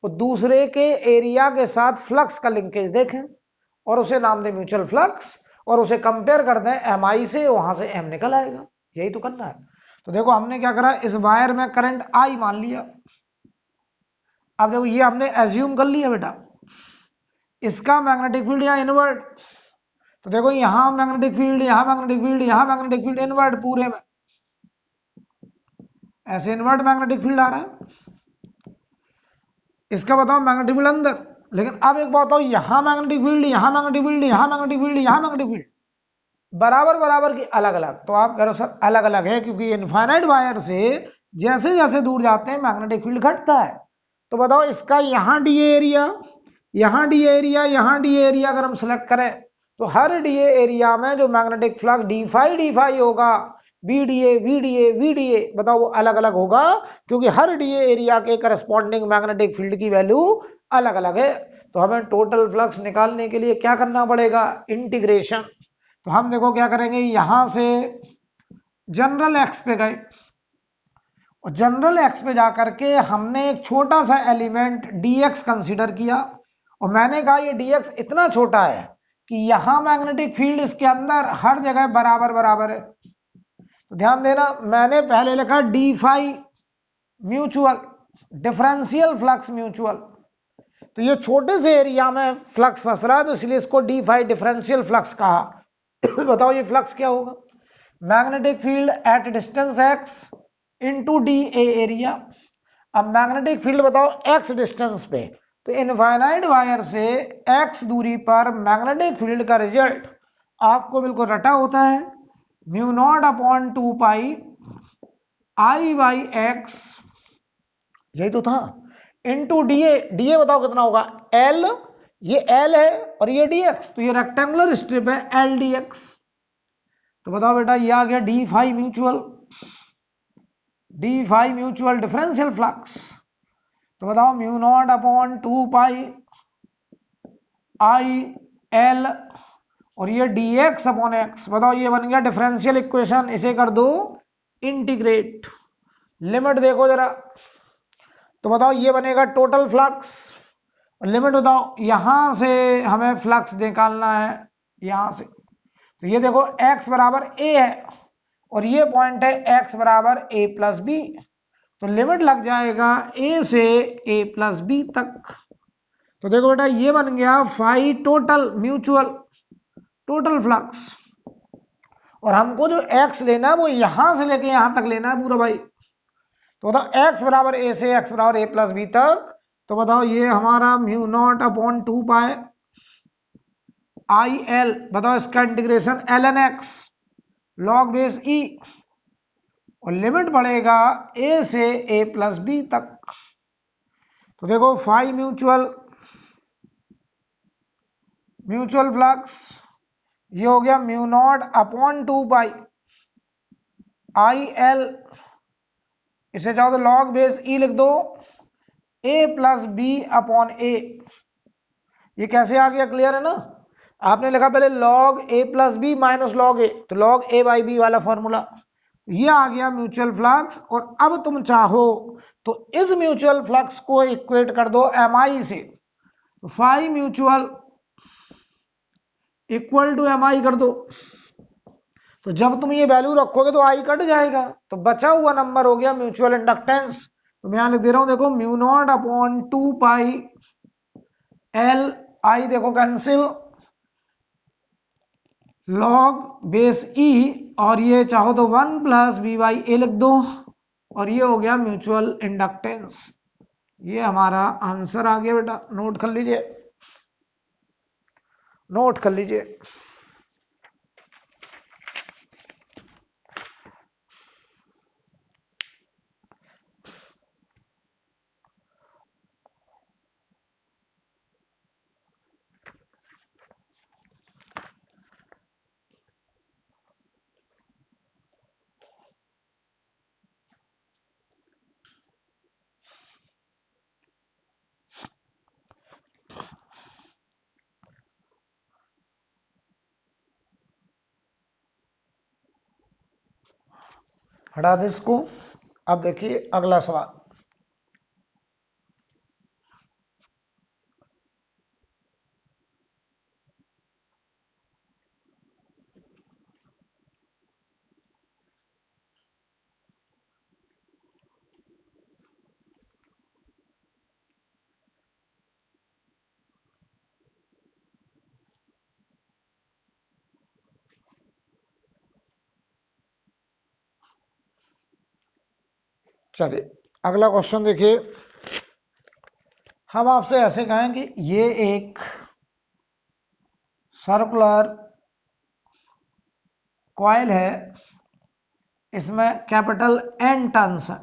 S1: और दूसरे के एरिया के साथ फ्लक्स का लिंकेज देखें और उसे नाम दें म्यूचुअल फ्लक्स और उसे कंपेयर कर दें एम आई से, वहां से एम निकल आएगा। यही तो करना है। तो देखो हमने क्या करा, इस वायर में करंट आई मान लिया। अब देखो ये हमने एज्यूम कर लिया बेटा, इसका मैग्नेटिक फील्ड या इनवर्ट। तो देखो यहां मैग्नेटिक फील्ड, यहां मैग्नेटिक फील्ड, यहां मैग्नेटिक फील्ड, इनवर्ट पूरे में ऐसे इनवर्ट मैग्नेटिक फील्ड आ रहा है। इसका बताओ मैग्नेटिक फील्ड अंदर। लेकिन अब एक बात बताओ, यहां मैग्नेटिक फील्ड, यहां मैग्नेटिक फील्ड, यहां मैग्नेटिक फील्ड, यहां मैग्नेटिक फील्ड बराबर बराबर की अलग अलग। तो आप कह रहे हो सर अलग अलग है क्योंकि इनफाइनाइट वायर से जैसे जैसे दूर जाते हैं मैग्नेटिक फील्ड घटता है। तो बताओ इसका यहां डी एरिया, यहां डी एरिया, यहां डी एरिया अगर हम सेलेक्ट करें तो हर डी एरिया में जो मैग्नेटिक फ्लक्स डी फाई होगा, B D A, V D A, V D A, बताओ वो अलग अलग होगा क्योंकि हर डी एरिया के करस्पॉन्डिंग मैग्नेटिक फील्ड की वैल्यू अलग अलग है। तो हमें टोटल फ्लक्स निकालने के लिए क्या करना पड़ेगा, इंटीग्रेशन। तो हम देखो क्या करेंगे, यहां से जनरल एक्स पे गए और जनरल एक्स पे जाकर के हमने एक छोटा सा एलिमेंट dx कंसीडर किया और मैंने कहा ये dx इतना छोटा है कि यहां मैग्नेटिक फील्ड इसके अंदर हर जगह बराबर बराबर है। तो ध्यान देना, मैंने पहले लिखा D phi mutual, differential flux mutual. तो ये छोटे से एरिया में फ्लक्स फंस रहा है तो इसलिए इसको डी फाई डिफरेंशियल फ्लक्स कहा। बताओ ये फ्लक्स क्या होगा, magnetic field at distance x into D A area. अब मैग्नेटिक फील्ड बताओ x डिस्टेंस पे, तो इनफाइनाइट वायर से x दूरी पर मैग्नेटिक फील्ड का रिजल्ट आपको बिल्कुल रटा होता है, mu naught upon 2 pi I by x, यही तो था, इंटू डीए। डीए बताओ कितना होगा, एल, ये एल है और ये डीएक्स, तो ये रेक्टेंगुलर स्ट्रिप है एल डीएक्स। तो बताओ बेटा ये आ गया D phi mutual, D phi mutual differential flux. तो बताओ mu naught upon 2 pi I L और ये dx अपॉन एक्स। बताओ ये बन गया डिफरेंशियल इक्वेशन, इसे कर दो इंटीग्रेट। लिमिट देखो जरा, तो बताओ ये बनेगा टोटल फ्लक्स। लिमिट बताओ, यहां से हमें फ्लक्स निकालना है यहां से, तो ये देखो x बराबर a है और ये पॉइंट है x बराबर a प्लस बी। तो लिमिट लग जाएगा a से a प्लस बी तक। तो देखो बेटा ये बन गया phi total mutual, total flux. और हमको जो x लेना है वो यहां से लेके यहां तक लेना है पूरा भाई। तो बताओ x बराबर a से x बराबर a प्लस बी तक। तो बताओ ये हमारा म्यू नॉट अपॉन 2 पाए आई एल, बताओ इसका integration L N X log base E और लिमिट बढ़ेगा a से a प्लस बी तक। तो देखो फाई म्यूचुअल, म्यूचुअल फ्लक्स ये हो गया mu naught upon 2 pi I L, इसे चाहो तो लॉग बेस ई लिख दो, a प्लस बी अपॉन ए। ये कैसे आ गया, क्लियर है ना। आपने लिखा पहले log a plus B minus log a, तो log a बाई बी वाला फॉर्मूला, ये आ गया म्यूचुअल फ्लक्स। और अब तुम चाहो तो इस म्यूचुअल फ्लक्स को इक्वेट कर दो mi से, phi mutual equal to mi कर दो। तो जब तुम ये वैल्यू रखोगे तो आई कट जाएगा, तो बचा हुआ नंबर हो गया म्यूचुअल इंडक्टेंस। तो मैं यहां लिख दे रहा हूं, देखो mu naught upon 2 pi L, I देखो कैंसिल, लॉग बेस ई, और ये चाहो तो 1 प्लस बी बाई ए लिख दो, और ये हो गया म्यूचुअल इंडक्टेंस। ये हमारा आंसर आ गया बेटा, नोट कर लीजिए, नोट कर लीजिए। हटा दे इसको। अब देखिए अगला सवाल। चलिए अगला क्वेश्चन देखिए। हम आपसे ऐसे कहें कि ये एक सर्कुलर कॉइल है, इसमें कैपिटल एन टर्न्स है,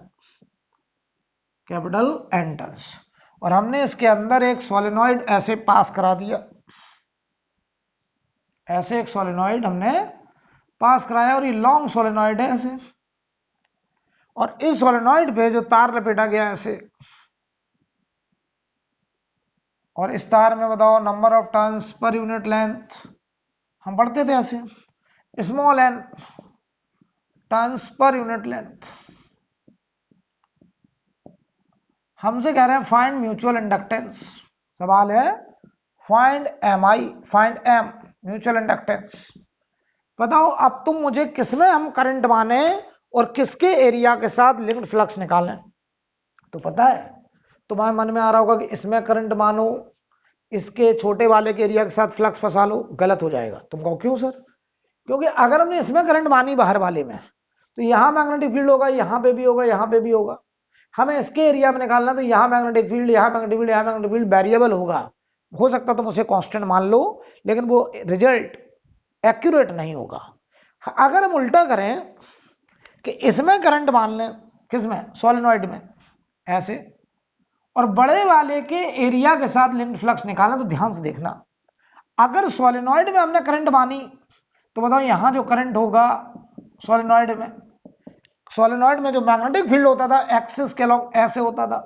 S1: कैपिटल एन टर्न्स, और हमने इसके अंदर एक सोलेनॉइड ऐसे पास करा दिया, ऐसे एक सोलेनॉइड हमने पास कराया, और ये लॉन्ग सोलेनॉइड है ऐसे, और इस सोलेनॉइड पे जो तार लपेटा गया ऐसे, और इस तार में बताओ number of turns per unit length, हम पढ़ते थे ऐसे small N turns per unit length. हमसे कह रहे हैं फाइंड म्यूचुअल इंडक्टेंस, सवाल है find M I, find M mutual inductance. बताओ अब तुम मुझे किसमें हम करंट माने और किसके एरिया के साथ लिंक्ड फ्लक्स निकालें। तो पता है तुम्हारे मन में आ रहा होगा कि इसमें करंट मानो, इसके छोटे वाले के एरिया के साथ फ्लक्स फंसा लो, गलत हो जाएगा। तुम कहो क्यों सर? क्योंकि अगर हमने इसमें करंट मानी बाहर वाले में, तो यहां मैग्नेटिक फील्ड होगा, यहां पे भी होगा, यहां पे भी होगा। हमें इसके एरिया में निकालना, तो यहां मैग्नेटिक फील्ड, यहां मैग्नेटिक फील्ड, यहां मैग्नेटिक फील्ड वेरिएबल होगा। हो सकता तुम उसे कांस्टेंट मान लो, लेकिन वो रिजल्ट एक्यूरेट नहीं होगा। अगर हम उल्टा करें कि इसमें करंट मान लें, किसमें, सोलेनॉइड में ऐसे, और बड़े वाले के एरिया के साथ लिंक्ड फ्लक्स निकालना, तो ध्यान से देखना, अगर सोलेनॉइड में हमने करंट मानी, तो बताओ यहां जो करंट होगा सोलेनॉइड में, सोलेनॉइड में जो मैग्नेटिक फील्ड होता था एक्सिस के लॉन्ग ऐसे होता था,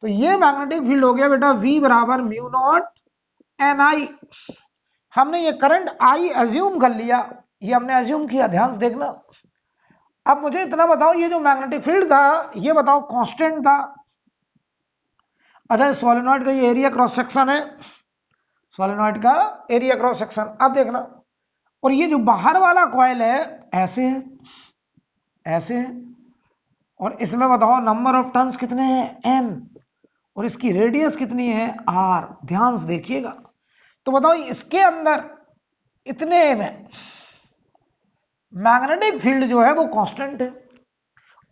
S1: तो ये मैग्नेटिक फील्ड हो गया बेटा V बराबर म्यू नॉट एन आई। हमने ये करंट I एज्यूम कर लिया, ये हमने एज्यूम किया, ध्यान से देखना। अब मुझे इतना बताओ, ये जो मैग्नेटिक फील्ड था ये बताओ कांस्टेंट था। अच्छा सोलेनॉइड का ये एरिया क्रॉस सेक्शन है, सोलेनॉइड का एरिया क्रॉस सेक्शन। अब देखना, और ये जो बाहर वाला कॉइल है ऐसे है, ऐसे है, और इसमें बताओ नंबर ऑफ टर्न्स कितने हैं n, और इसकी रेडियस कितनी है r। ध्यान से देखिएगा। तो बताओ इसके अंदर इतने में मैग्नेटिक फील्ड जो है वो कांस्टेंट है।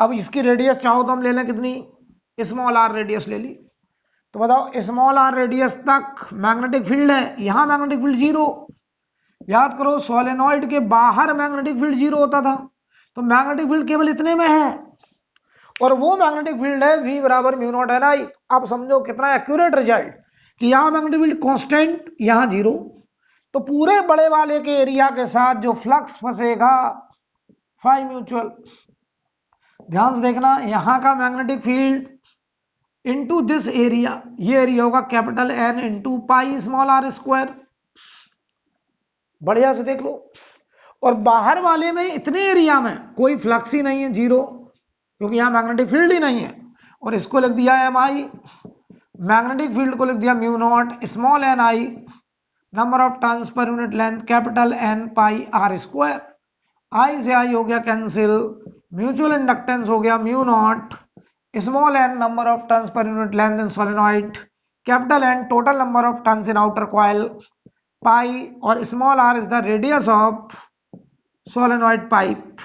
S1: अब इसकी रेडियस चाहो तो हम ले लें कितनी, स्मॉल r रेडियस ले ली, तो बताओ स्मॉल r रेडियस तक मैग्नेटिक फील्ड है, यहां मैग्नेटिक फील्ड जीरो। याद करो सोलेनॉइड के बाहर मैग्नेटिक फील्ड जीरो होता था, तो मैग्नेटिक फील्ड केवल इतने में है, और वो मैग्नेटिक फील्ड है V बराबर म्यू नॉट एन आई। अब समझो कितना एक्यूरेट रिजल्ट, कि यहां मैग्नेटिक फील्ड कांस्टेंट, यहां जीरो, तो पूरे बड़े वाले के एरिया के साथ जो फ्लक्स फंसेगा फाई म्यूचुअल। ध्यान से देखना, यहां का magnetic field into this area, ये एरिया होगा capital N into pi small are square. बढ़िया से देख लो। और बाहर वाले में इतने एरिया में कोई फ्लक्स ही नहीं है, जीरो, क्योंकि यहां मैग्नेटिक फील्ड ही नहीं है। और इसको लिख दिया एम आई, मैग्नेटिक फील्ड को लिख दिया mu naught small N I, number of turns per unit length capital N pi R square. I से आई हो गया कैंसिल, म्यूचुअल इंडक्टेंस हो गया mu naught small N number of turns per unit length in solenoid, capital N total number of turns in outer coil, pi और small R is the radius of solenoid pipe.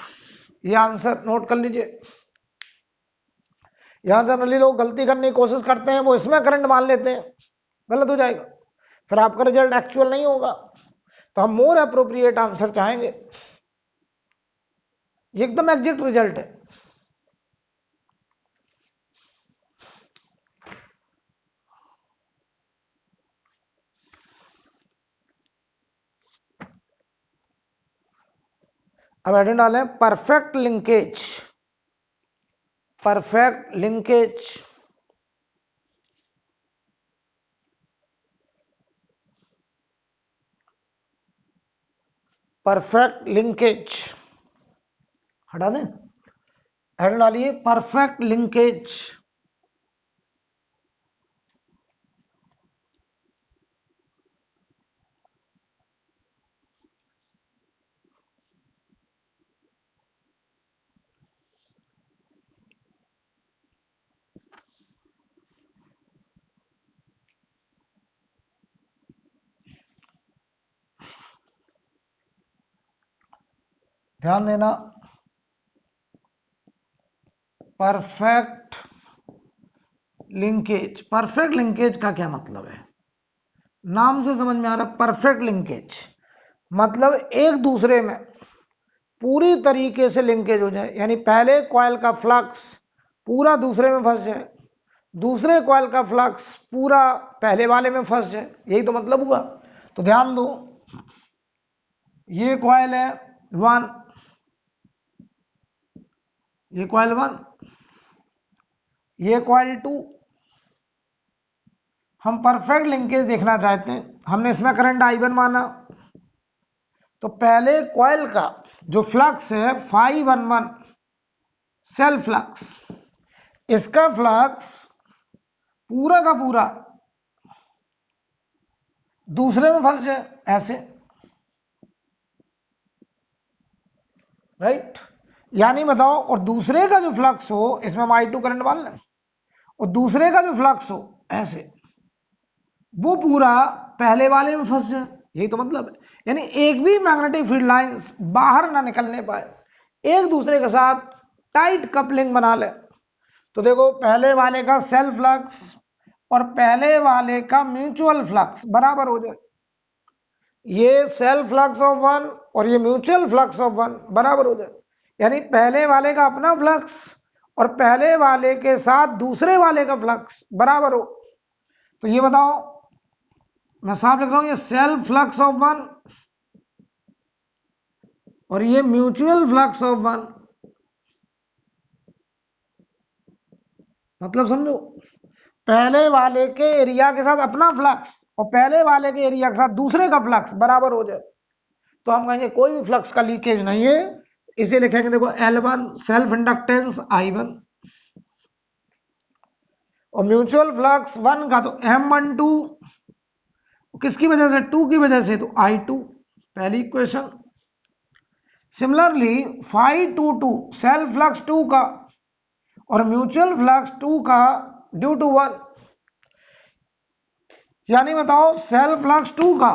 S1: ये answer note कर लीजिए। यहां generally लोग गलती करने की कोशिश करते हैं, वो इसमें करंट मान लेते हैं, गलत हो जाएगा, फिर आपका रिजल्ट एक्चुअल नहीं होगा। तो हम मोर अप्रोप्रिएट आंसर चाहेंगे, ये एकदम एग्जैक्ट रिजल्ट है। अब हेडिंग डालें perfect linkage, perfect linkage. Perfect linkage हटा दें, हेडिंग डालिए परफेक्ट लिंकेज। ध्यान देना, परफेक्ट लिंकेज, परफेक्ट लिंकेज का क्या मतलब है? नाम से समझ में आ रहा, परफेक्ट लिंकेज मतलब एक दूसरे में पूरी तरीके से लिंकेज हो जाए, यानी पहले कॉइल का फ्लक्स पूरा दूसरे में फंस जाए, दूसरे कॉइल का फ्लक्स पूरा पहले वाले में फंस जाए, यही तो मतलब हुआ। तो ध्यान दो, ये कॉइल है 1, ये कॉइल 1, ये कॉइल 2। हम परफेक्ट लिंकेज देखना चाहते हैं, हमने इसमें करंट I1 माना, तो पहले कॉइल का जो फ्लक्स है φ11 सेल्फ फ्लक्स, इसका फ्लक्स पूरा का पूरा दूसरे में फंस जाए ऐसे, राइट। यानी बताओ, और दूसरे का जो फ्लक्स हो, इसमें हम I2 करंट मान लें, और दूसरे का जो फ्लक्स हो ऐसे, वो पूरा पहले वाले में फंस जाए, यही तो मतलब है। यानी एक भी मैग्नेटिक फील्ड लाइंस बाहर ना निकलने पाए, एक दूसरे के साथ टाइट कपलिंग बना ले। तो देखो, पहले वाले का सेल्फ फ्लक्स और पहले वाले का म्यूचुअल फ्लक्स बराबर हो जाए, ये सेल्फ फ्लक्स ऑफ 1 और ये म्यूचुअल फ्लक्स ऑफ 1 बराबर हो जाए, यानी पहले वाले का अपना फ्लक्स और पहले वाले के साथ दूसरे वाले का फ्लक्स बराबर हो। तो ये बताओ, मैं साफ लिख रहा हूं, ये सेल्फ फ्लक्स ऑफ 1 और ये म्यूचुअल फ्लक्स ऑफ 1, मतलब समझो, पहले वाले के एरिया के साथ अपना फ्लक्स और पहले वाले के एरिया के साथ दूसरे का फ्लक्स बराबर हो जाए, तो हम कहेंगे कोई भी फ्लक्स का लीकेज नहीं है। इसे लिखेंगे, देखो L1 सेल्फ इंडक्टेंस I1 और म्यूचुअल फ्लक्स 1 का तो M12, किसकी वजह से? 2 की वजह से, तो I2, पहली इक्वेशन। सिमिलरली φ22 सेल्फ फ्लक्स 2 का और म्यूचुअल फ्लक्स 2 का ड्यू टू 1, यानी बताओ सेल्फ फ्लक्स 2 का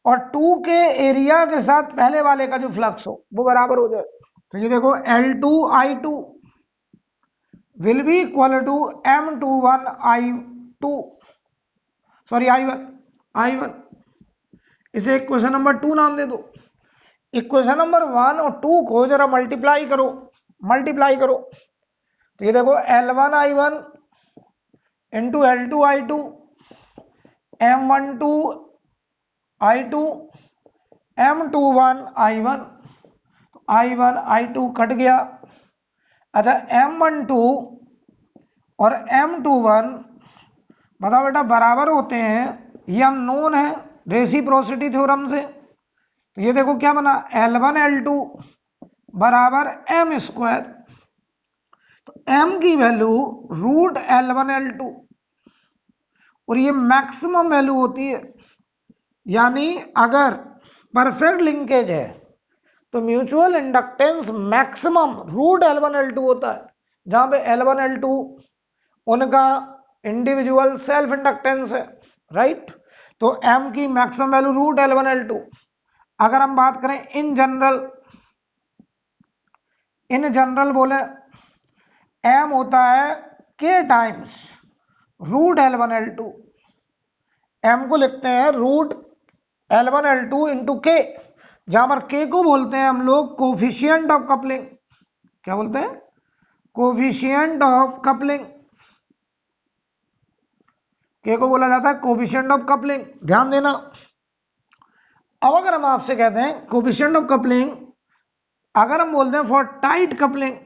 S1: और 2 के एरिया के साथ पहले वाले का जो फ्लक्स हो वो बराबर हो जाए। तो ये देखो L2 I2 will be equal to M21 I2, sorry I1। इसे इक्वेशन नंबर 2 नाम दे दो। इक्वेशन नंबर 1 और 2 को जरा मल्टीप्लाई करो, तो ये देखो L1 I1 into L2 I2 M12 I2 M21 I1, I1 I2 cut गया। अच्छा, M12 और M21 बताओ बेटा बराबर होते हैं, ये हम नोन है रेसिप्रोसिटी थ्योरम से। तो ये देखो क्या बना, L1L2 बराबर M स्क्वायर। तो M की वैल्यू रूट L1L2 और ये मैक्सिमम वैल्यू होती है। यानी अगर परफेक्ट लिंकेज है तो mutual inductance maximum root L1L2 होता है, जहां पे L1L2 उनका इंडिविजुअल सेल्फ इंडक्टेंस है, राइट। तो M की मैक्सिमम वैल्यू रूट L1L2। अगर हम बात करें इन जनरल बोले M होता है K times root L1L2। M को लिखते हैं रूट L1L2 इंटू K, जहां पर K को बोलते हैं हम लोग कोफिशिएंट ऑफ कपलिंग। क्या बोलते हैं? Coefficient of coupling. K को बोला जाता है कोफिशिएंट ऑफ कपलिंग, ध्यान देना। अब अगर हम आपसे कहते हैं कोफिशिएंट ऑफ कपलिंग, अगर हम बोलते हैं for tight coupling,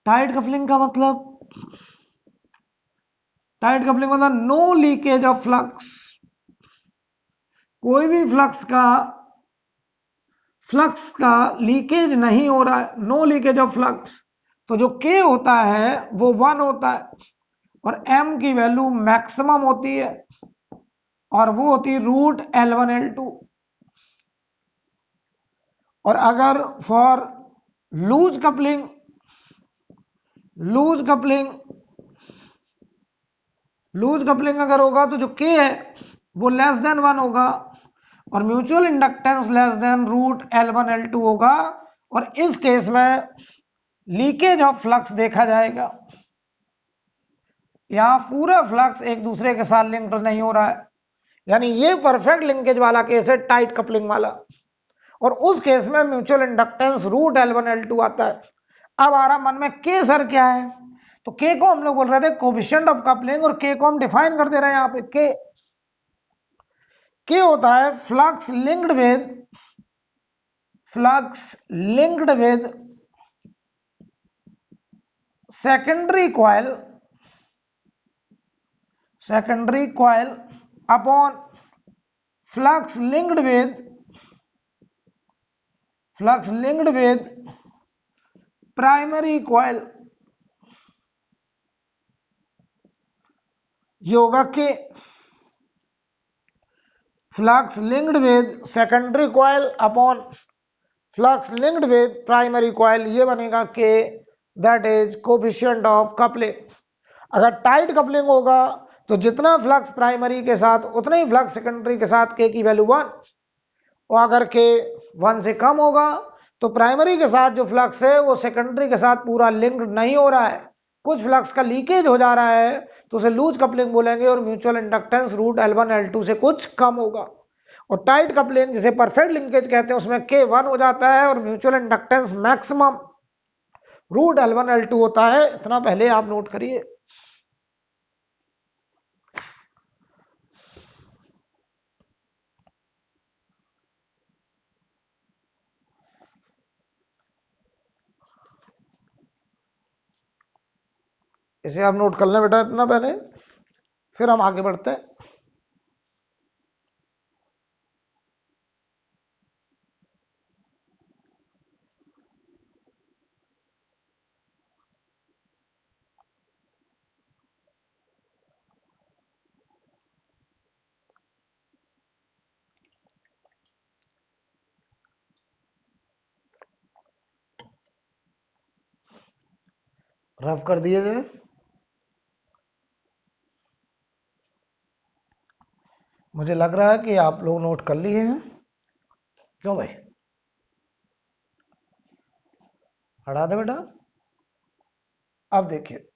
S1: tight coupling का मतलब, नो लीकेज ऑफ फ्लक्स। कोई भी फ्लक्स का लीकेज नहीं हो रहा है, नो लीकेज ऑफ फ्लक्स। तो जो K होता है वो 1 होता है और M की वैल्यू मैक्सिमम होती है और वो होती है रूट L1L2। और अगर फॉर लूज कपलिंग अगर होगा तो जो K है वो लेस देन 1 होगा और mutual inductance less than root L1L2 होगा। और इस केस में लीकेज ऑफ फ्लक्स देखा जाएगा। यहां पूरा फ्लक्स एक दूसरे के साथ लिंक्ड नहीं हो रहा है, यानी ये परफेक्ट लिंकेज वाला केस है, टाइट कपलिंग वाला। और उस केस में म्यूचुअल इंडक्टेंस रूट L1L2 आता है। अब आ रहा मन में K सर क्या है, तो K को हम लोग बोल रहे थे कोफिशिएंट ऑफ कपलिंग और K को हम डिफाइन कर दे रहे हैं यहां पे। K होता है flux linked with secondary coil upon flux linked with primary coil. ये होगा K। Flux linked with secondary coil upon flux linked with primary coil, ये बनेगा K, that is coefficient of coupling. अगर टाइट कपलिंग होगा तो जितना flux primary के साथ उतना ही फ्लक्स सेकेंडरी के साथ K की वैल्यू 1। और अगर K 1 से कम होगा तो प्राइमरी के साथ जो फ्लक्स है वो सेकेंडरी के साथ पूरा लिंक्ड नहीं हो रहा है, कुछ फ्लक्स का लीकेज हो जा रहा है, तो उसे लूज कपलिंग बोलेंगे और म्यूचुअल इंडक्टेंस रूट L1L2 से कुछ कम होगा। और टाइट कपलिंग जिसे परफेक्ट लिंकेज कहते हैं उसमें K 1 हो जाता है और mutual inductance maximum root L1L2 होता है। इतना पहले आप नोट करिए। इसे आप नोट कर लें बेटा इतना पहले, फिर हम आगे बढ़ते हैं। रफ कर दिए गए, मुझे लग रहा है कि आप लोग नोट कर लिए हैं। क्यों भाई, हटा दे बेटा। अब देखिए,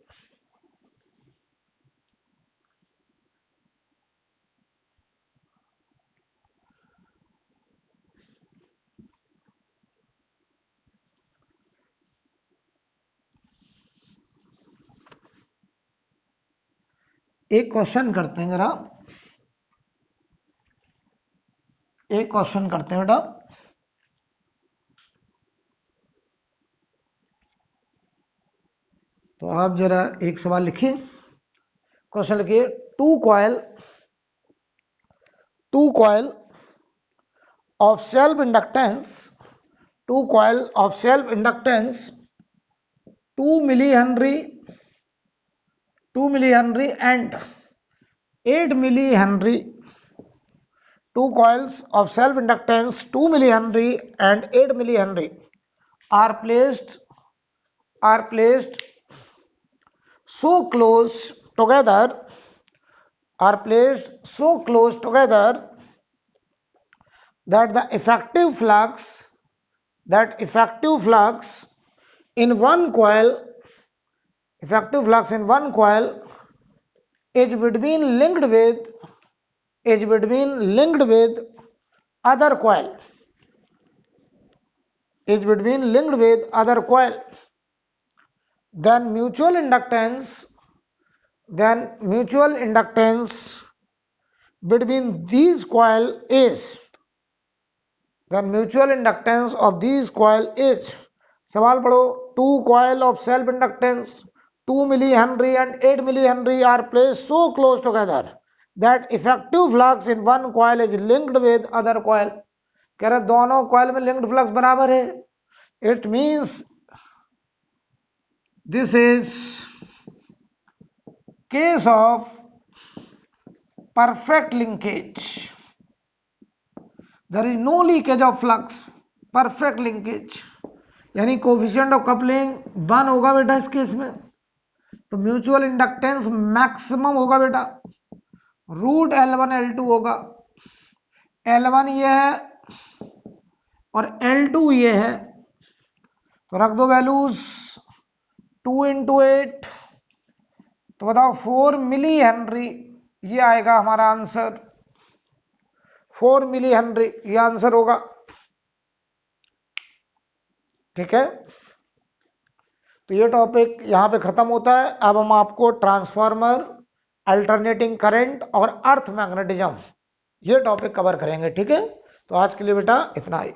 S1: एक क्वेश्चन करते हैं जरा, एक क्वेश्चन करते हैं बेटा। आप जरा एक सवाल लिखिए, क्वेश्चन लिखिए, two coil of self inductance 2 millihenry and 8 millihenry. Two coils of self inductance 2 millihenry and 8 millihenry are placed so close together that the effective flux in one coil is between linked with other coil. Then mutual inductance between these coil is सवाल पढ़ो, to coil of self inductance 2 millihenry and 8 millihenry are placed so close together that effective flux in one coil is linked with other coil. कह रहे दोनों coil में linked flux बराबर है. It means this is case of perfect linkage. There is no leakage of flux, perfect linkage, यानी coefficient of coupling 1 होगा बेटा इस केस में. तो म्यूचुअल इंडक्टेंस मैक्सिमम होगा बेटा, रूट L1 L2 होगा. L1 ये है और L2 ये है, तो रख दो वैल्यूज. 2 × 8 तो बताओ 4 मिली हेनरी, ये आएगा हमारा आंसर. 4 मिली हेनरी ये आंसर होगा. ठीक है, तो ये टॉपिक यहां पे खत्म होता है. अब हम आपको ट्रांसफार्मर, अल्टरनेटिंग करंट और अर्थ मैग्नेटिज्म ये टॉपिक कवर करेंगे. ठीक है, तो आज के लिए बेटा इतना ही.